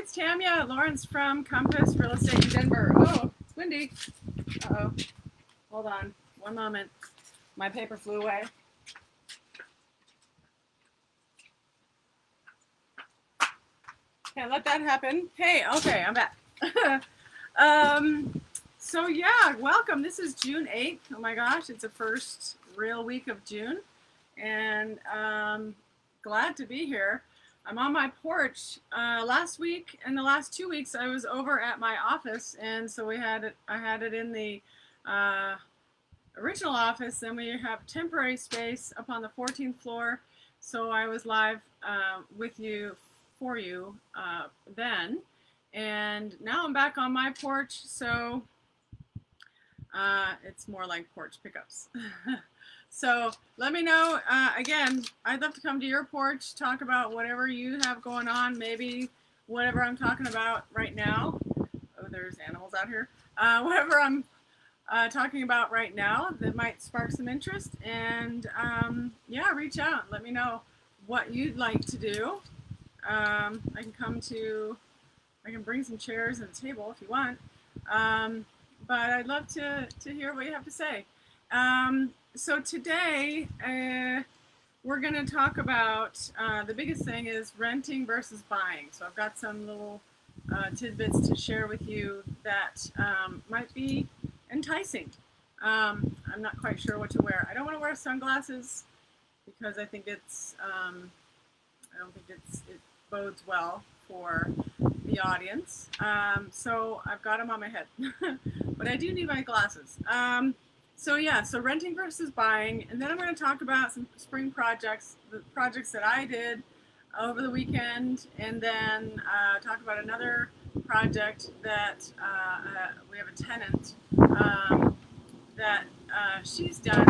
it's Tamya Laurence from Compass Real Estate in Denver. Oh, it's windy. Uh-oh. Hold on. One moment. My paper flew away. Can't let that happen. Hey, okay, I'm back. So yeah, welcome. This is June 8th. Oh my gosh, it's the first real week of June. And glad to be here. I'm on my porch. Last week and the last 2 weeks, I was over at my office, and so I had it in the original office. Then we have temporary space up on the 14th floor. So I was live with you, for you then, and now I'm back on my porch. So it's more like porch pickups. So let me know. Again, I'd love to come to your porch, talk about whatever you have going on, maybe whatever I'm talking about right now. Oh, there's animals out here. Whatever I'm talking about right now that might spark some interest. And yeah, reach out. Let me know what you'd like to do. I can bring some chairs and a table if you want. But I'd love to hear what you have to say. So today, we're going to talk about the biggest thing is renting versus buying. So I've got some little tidbits to share with you that might be enticing. I'm not quite sure what to wear. I don't want to wear sunglasses because I think it bodes well for the audience. So I've got them on my head, but I do need my glasses. So yeah, so renting versus buying, and then I'm going to talk about some spring projects, the projects that I did over the weekend, and then talk about another project that we have a tenant that she's done,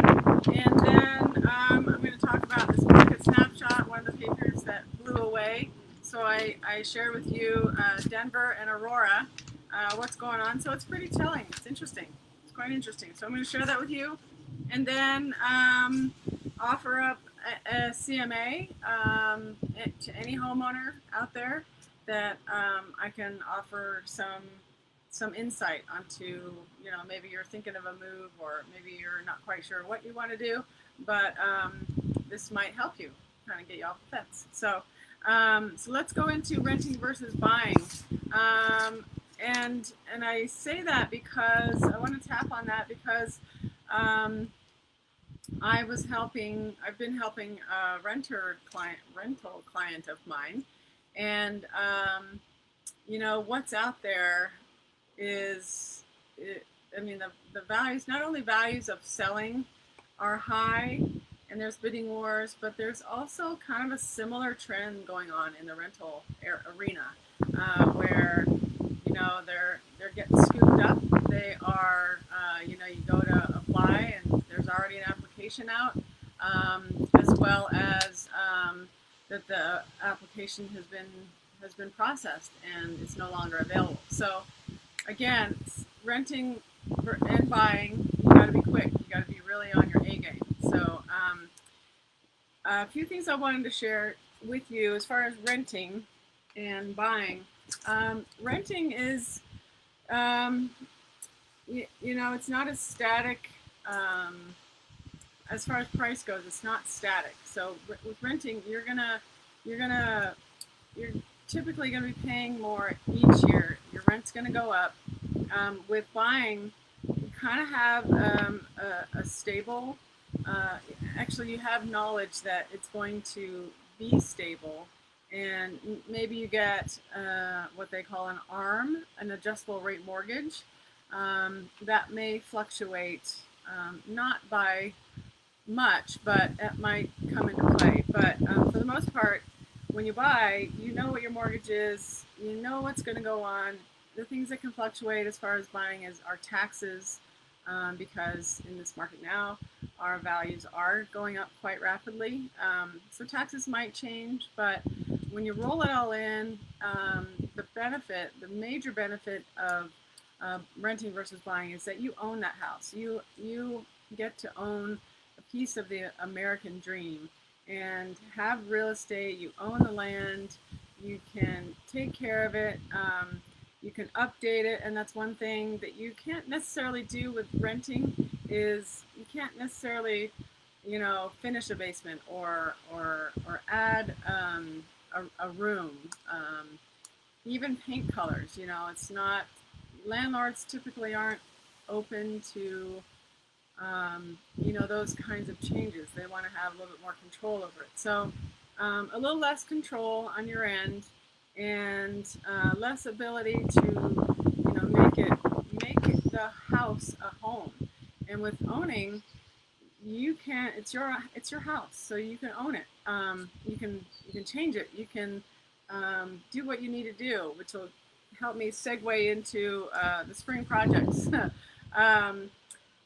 and then I'm going to talk about this market snapshot, one of the papers that blew away. So I share with you Denver and Aurora, what's going on. So it's pretty telling. It's interesting. It's quite interesting. So I'm going to share that with you, and then offer up a CMA to any homeowner out there that I can offer some insight onto, maybe you're thinking of a move, or maybe you're not quite sure what you want to do, but this might help you kind of get you off the fence. So let's go into renting versus buying. And I say that because I want to tap on that because I've been helping a rental client of mine, and what's out there is, the values, not only values of selling are high, and there's bidding wars, but there's also kind of a similar trend going on in the rental arena, where they're getting scooped up. They are, you go to apply, and there's already an application out, as well as that the application has been processed and it's no longer available. So again, renting and buying, you got to be quick. You got to be really on your A game. So a few things I wanted to share with you as far as renting and buying. Renting is, it's not as static. As far as price goes, it's not static. So with renting, you're typically going to be paying more each year. Your rent's going to go up. With buying, you kind of have a stable. Actually, you have knowledge that it's going to be stable, and maybe you get what they call an ARM, an adjustable rate mortgage. That may fluctuate, not by much, but it might come into play. But for the most part, when you buy, you know what your mortgage is, you know what's going to go on. The things that can fluctuate as far as buying are taxes, because in this market now, our values are going up quite rapidly. So taxes might change, but when you roll it all in, the major benefit of renting versus buying is that you own that house. You get to own a piece of the American dream and have real estate. You own the land. you can take care of it, you can update it, and that's one thing that you can't necessarily do with renting is you can't necessarily, you know, finish a basement or add a room, even paint colors. You know, it's not, landlords typically aren't open to you know, those kinds of changes. They want to have a little bit more control over it. So a little less control on your end, and less ability to, you know, make the house a home. And with owning, you can, it's your house, so you can own it. You can change it. You can do what you need to do, which will help me segue into the spring projects. um,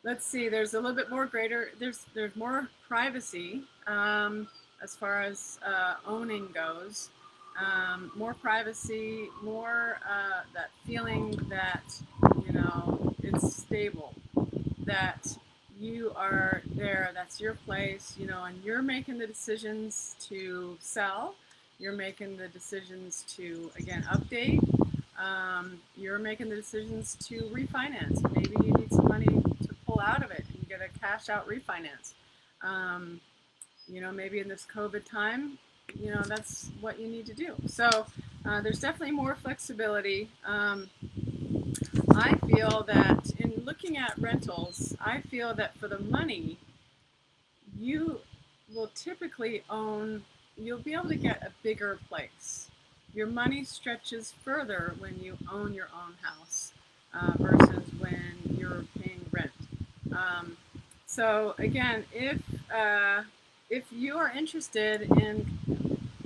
let's see. There's a little bit more greater. There's more privacy as far as owning goes. More privacy, more that feeling that, you know, it's stable, that you are there, that's your place, you know, and you're making the decisions to sell, you're making the decisions to, again, update, you're making the decisions to refinance. Maybe you need some money to pull out of it and get a cash out refinance. You know, maybe in this COVID time, you know, that's what you need to do. So there's definitely more flexibility. I feel that in looking at rentals, I feel that for the money, you will typically own, you'll be able to get a bigger place. Your money stretches further when you own your own house versus when you're paying rent. Um, so again, if you are interested in,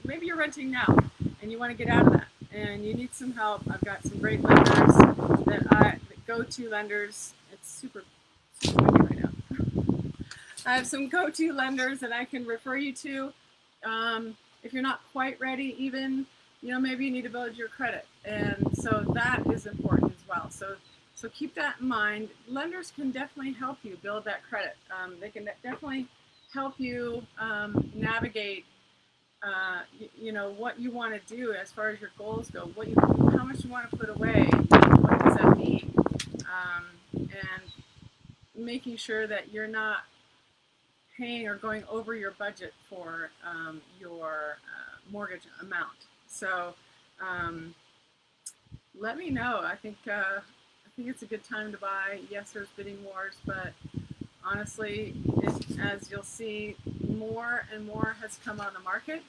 maybe you're renting now and you want to get out of that and you need some help, I've got some great lenders that go-to lenders. It's super windy right now. I have some go-to lenders that I can refer you to. If you're not quite ready, even, you know, maybe you need to build your credit, and so that is important as well. So keep that in mind. Lenders can definitely help you build that credit. They can definitely help you navigate you know, what you want to do as far as your goals go, how much you want to put away, what does that mean, and making sure that you're not paying or going over your budget for your mortgage amount. So let me know. I think it's a good time to buy. Yes, there's bidding wars, but honestly, as you'll see, more and more has come on the market,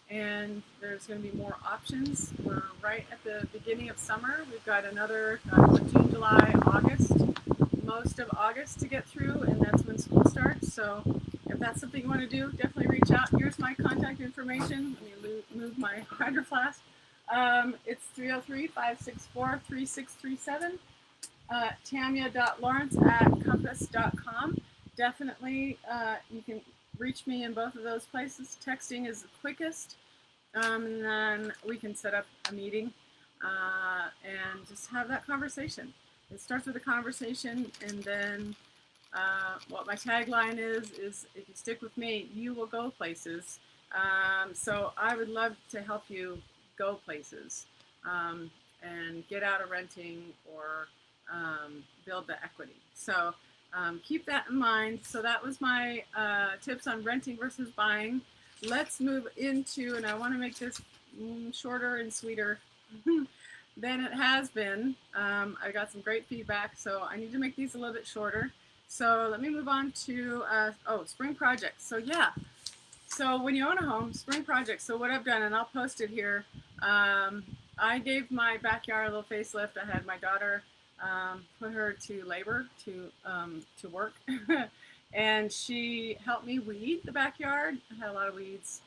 and there's going to be more options. We're right at the beginning of summer. We've got another June, July, August, most of August to get through, and that's when school starts. So if that's something you want to do, definitely reach out. Here's my contact information. Let me move my hydro flask. It's 303-564-3637. Tamya.Laurence@compass.com. Definitely, you can reach me in both of those places. Texting is the quickest, and then we can set up a meeting and just have that conversation. It starts with a conversation, and then what my tagline is if you stick with me, you will go places. So I would love to help you go places and get out of renting or build the equity. So keep that in mind. So that was my tips on renting versus buying. Let's move into, and I want to make this shorter and sweeter than it has been. I got some great feedback, so I need to make these a little bit shorter. So let me move on to, spring projects. So yeah, so when you own a home, spring projects. So what I've done, and I'll post it here, I gave my backyard a little facelift. I had my daughter put her to labor to work, and she helped me weed the backyard. I had a lot of weeds.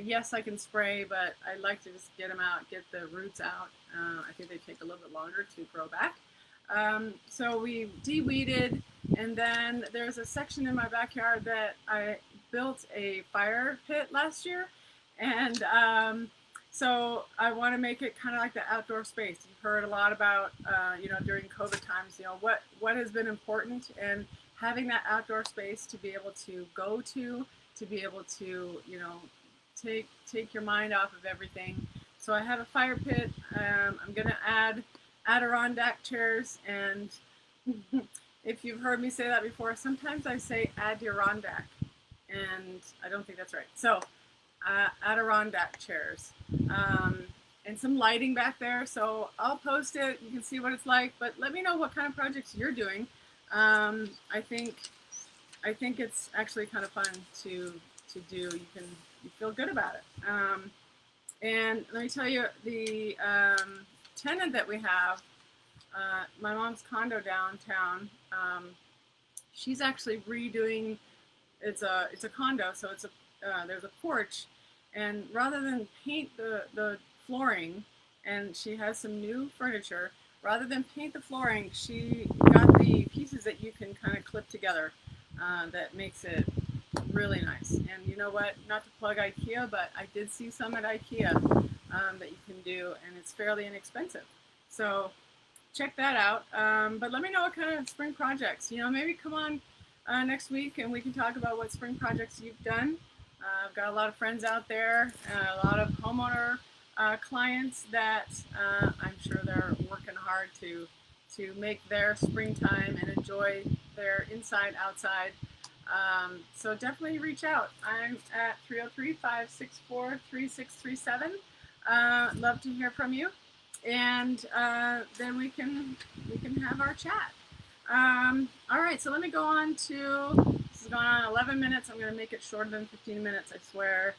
Yes, I can spray, but I like to just get them out, get the roots out. I think they take a little bit longer to grow back. So we de-weeded, and then there's a section in my backyard that I built a fire pit last year, and so I want to make it kind of like the outdoor space. You've heard a lot about, during COVID times, what has been important, and having that outdoor space to be able to go to be able to, take your mind off of everything. So I have a fire pit. I'm going to add Adirondack chairs, and if you've heard me say that before, sometimes I say Adirondack, and I don't think that's right. So Adirondack chairs, and some lighting back there. So I'll post it. You can see what it's like, but let me know what kind of projects you're doing. I think it's actually kind of fun to do. You feel good about it. And let me tell you, the tenant that we have, my mom's condo downtown, she's actually redoing. It's a condo, so there's a porch, and rather than paint the flooring, and she has some new furniture. Rather than paint the flooring, she got the pieces that you can kind of clip together. That makes it really nice. And you know what? Not to plug IKEA, but I did see some at IKEA that you can do, and it's fairly inexpensive. So check that out. But let me know what kind of spring projects. Maybe come on next week and we can talk about what spring projects you've done. I've got a lot of friends out there, a lot of homeowner clients that I'm sure they're working hard to make their springtime and enjoy their inside, outside. So definitely reach out. I'm at 303-564-3637. Love to hear from you, and then we can have our chat. All right, so let me go on to, this is going on 11 minutes. I'm going to make it shorter than 15 minutes, I swear.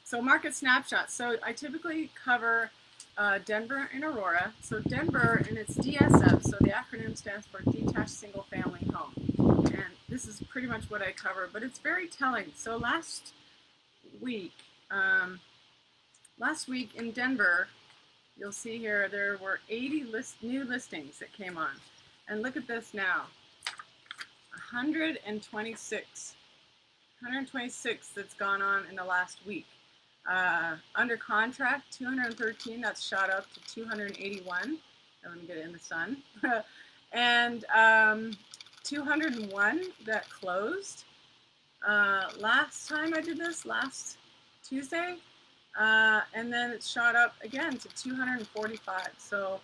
So market snapshots. So I typically cover Denver and Aurora. So Denver, and it's DSF, so the acronym stands for Detached Single Family Home. And this is pretty much what I cover, but it's very telling. So last week in Denver, you'll see here there were 80 new listings that came on. And look at this now, 126 that's gone on in the last week. Under contract, 213, that's shot up to 281. Let me get it in the sun. And 201 that closed. Last time I did this, last Tuesday, and then it shot up again to 245. So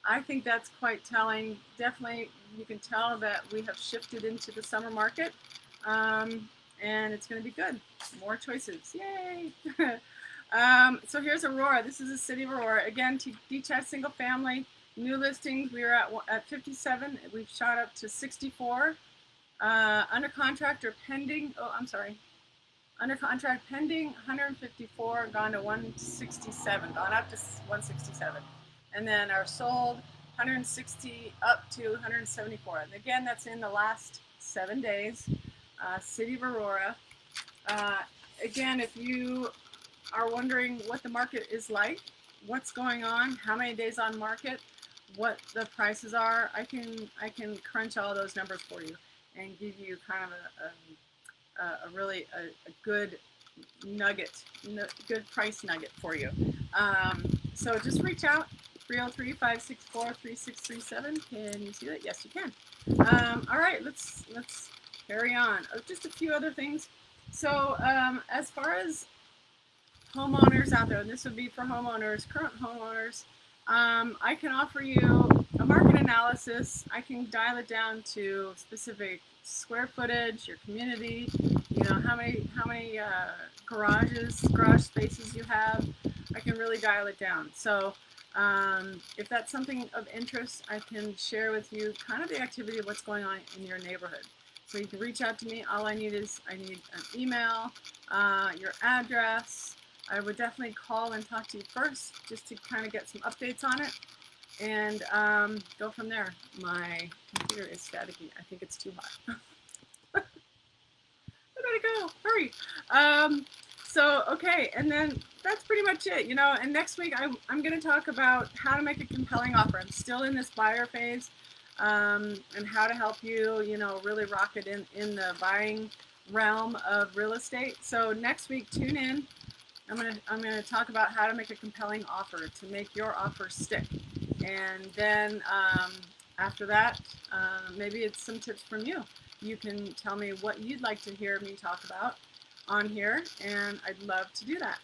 I think that's quite telling. Definitely, you can tell that we have shifted into the summer market, and it's going to be good. More choices. Yay! So here's Aurora. This is the city of Aurora. Again, detached single family, new listings. We are at 57. We've shot up to 64. Under contract or pending. Oh, I'm sorry. Under contract pending, 154, gone to 167, gone up to 167. And then our sold, 160 up to 174. And again, that's in the last 7 days. City of Aurora. Again, if you are wondering what the market is like, what's going on, how many days on market, what the prices are, I can crunch all those numbers for you and give you kind of a really good nugget, good price nugget for you. So just reach out, 303-564-3637. Can you see that? Yes, you can. All right, let's carry on. Just a few other things. So as far as homeowners out there, and this would be for homeowners, current homeowners, I can offer you a market analysis. I can dial it down to specific square footage, your community, how many garage spaces you have. I can really dial it down. So if that's something of interest, I can share with you kind of the activity of what's going on in your neighborhood. So you can reach out to me. All I need is an email, your address. I would definitely call and talk to you first just to kind of get some updates on it, and go from there. My computer is staticky. I think it's too hot. I gotta go. Hurry. So, okay, and then that's pretty much it, and next week I'm going to talk about how to make a compelling offer. I'm still in this buyer phase, and how to help you, really rock it in the buying realm of real estate. So next week, tune in. I'm gonna talk about how to make a compelling offer to make your offer stick, and then after that, maybe it's some tips from you. You can tell me what you'd like to hear me talk about on here, and I'd love to do that.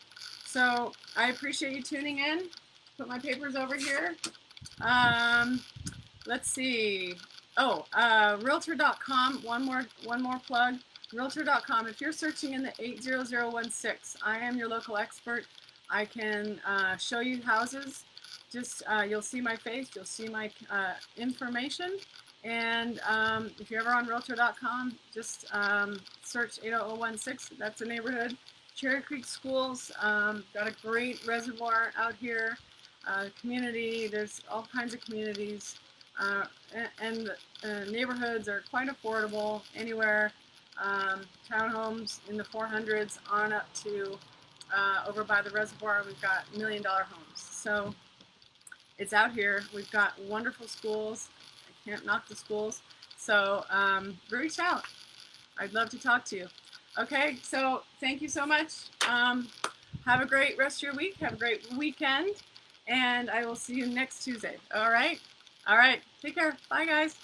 So I appreciate you tuning in. Put my papers over here. Let's see. Oh, Realtor.com. One more plug. Realtor.com. If you're searching in the 80016, I am your local expert. I can show you houses. Just you'll see my face. You'll see my information. And if you're ever on Realtor.com, just search 80016. That's a neighborhood. Cherry Creek Schools got a great reservoir out here. Community. There's all kinds of communities. And neighborhoods are quite affordable anywhere. Townhomes in the 400s on up to over by the reservoir. We've got $1 million homes. So it's out here. We've got wonderful schools. I can't knock the schools. So reach out. I'd love to talk to you. Okay, so thank you so much. Have a great rest of your week. Have a great weekend. And I will see you next Tuesday. All right? All right. Take care. Bye, guys.